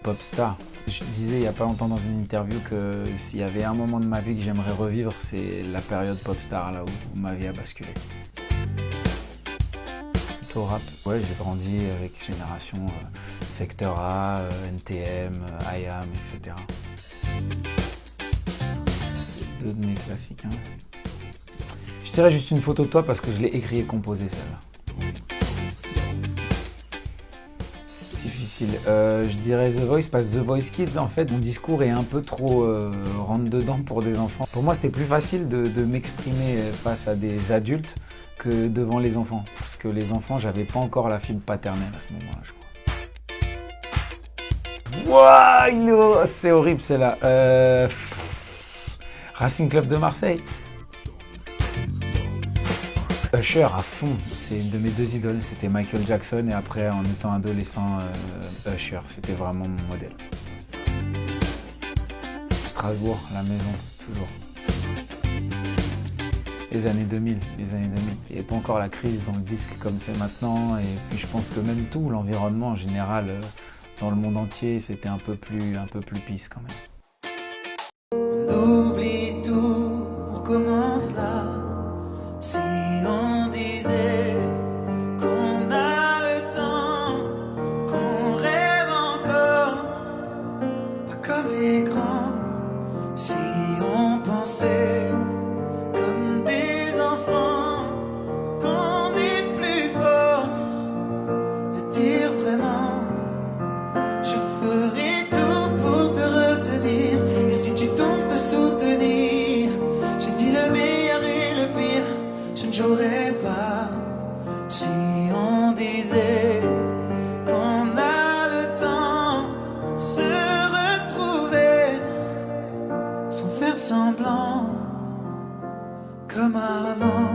pop star. Je disais il n'y a pas longtemps dans une interview que s'il y avait un moment de ma vie que j'aimerais revivre, c'est la période pop star, là où ma vie a basculé. Plutôt rap. Ouais, j'ai grandi avec Génération, Secteur A, NTM, IAM, etc. Deux de mes classiques. Hein. Je dirais juste une photo de toi parce que je l'ai écrit et composé celle-là. Difficile. Je dirais The Voice parce que The Voice Kids, en fait, mon discours est un peu trop rentre dedans pour des enfants. Pour moi, c'était plus facile de m'exprimer face à des adultes que devant les enfants. Parce que les enfants, j'avais pas encore la fibre paternelle à ce moment-là, je crois. Wouah, c'est horrible celle-là. Racing Club de Marseille. Usher à fond, c'est une de mes deux idoles, c'était Michael Jackson et après en étant adolescent, Usher, c'était vraiment mon modèle. Strasbourg, la maison, toujours. Les années 2000, les années 2000. Il n'y avait pas encore la crise dans le disque comme c'est maintenant et puis je pense que même tout, l'environnement en général, dans le monde entier, c'était un peu plus peace quand même. On oublie tout, on commence là. Si on disait qu'on a le temps, qu'on rêve encore, pas comme les grands. Si on pensait comme des enfants, qu'on est plus fort, le dire vraiment. Je ferai tout pour te retenir, et si tu tombes te soutenir. J'ai dit le meilleur et le pire, je ne jouerai pas. Si on disait qu'on a le temps, se retrouver sans faire semblant comme avant.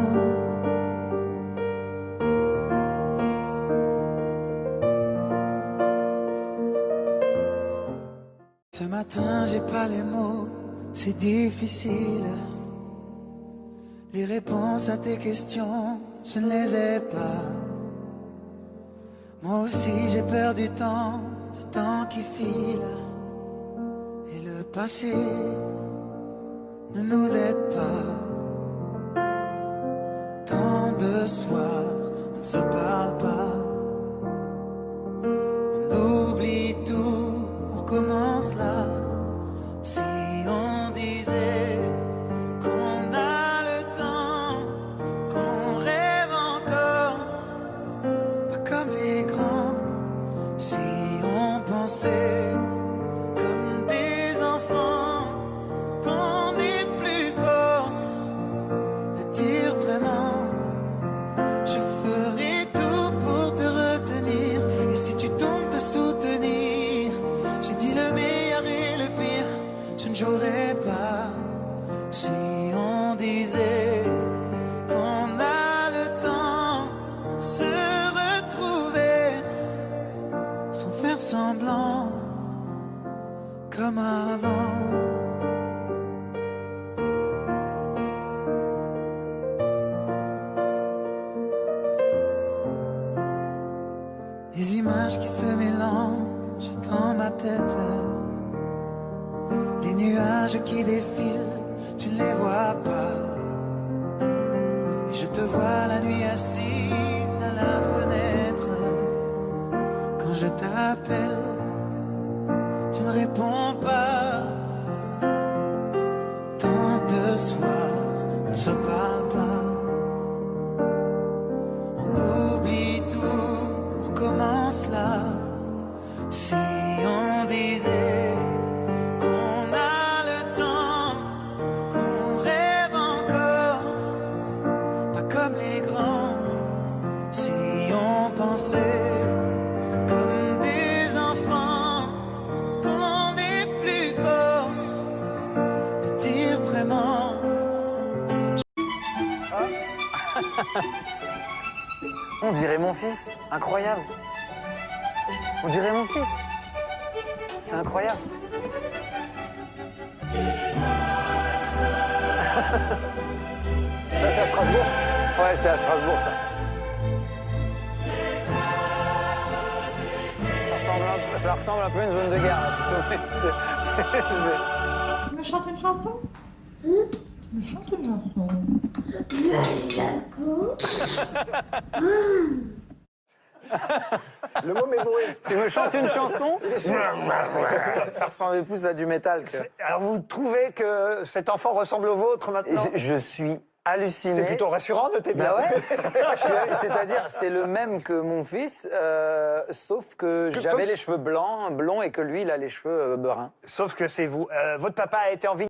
Ce matin j'ai pas les mots, c'est difficile. Les réponses à tes questions, je ne les ai pas. Moi aussi j'ai peur du temps qui file. Et le passé ne nous aide pas. Tant de soirs, on ne se parle pas. On oublie tout, on recommence là. Si on disait qu'on a le temps, qu'on rêve encore, pas comme les grands. Si on pensait comme des enfants, qu'on est plus fort, le dire vraiment. Je ferai tout pour te retenir, et si tu tombes te soutenir. J'ai dit le meilleur et le pire, je ne jouerai pas. Si on disait qu'on a le temps, se retrouver sans faire semblant comme avant. Des images qui se mélangent dans ma tête. Les nuages qui défilent, tu ne les vois pas. Et je te vois la nuit assise à la fenêtre. Quand je t'appelle, tu ne réponds pas. Tant de soirs, on ne se parle pas. On oublie tout, on recommence là. Si on disait qu'on a le temps, qu'on rêve encore, pas comme les grands. Si on pensait comme des enfants, qu'on est plus fort, le dire vraiment. On dirait mon fils, incroyable. On dirait mon fils. C'est incroyable. Ça, c'est à Strasbourg? Ouais, c'est à Strasbourg, ça. ça ressemble un peu à une zone de guerre, là, plutôt. Mais Tu me chantes une chanson? Tu me chantes une chanson? Le mot m'est bourré. Tu me chantes une chanson? Ça ressemblait plus à du métal que... Alors vous trouvez que cet enfant ressemble au vôtre maintenant? Je suis halluciné. C'est plutôt rassurant, notez bien. Bah ouais. C'est-à-dire, c'est le même que mon fils, sauf que j'avais les cheveux blonds et que lui, il a les cheveux bruns. Sauf que c'est vous. Votre papa a été en vie.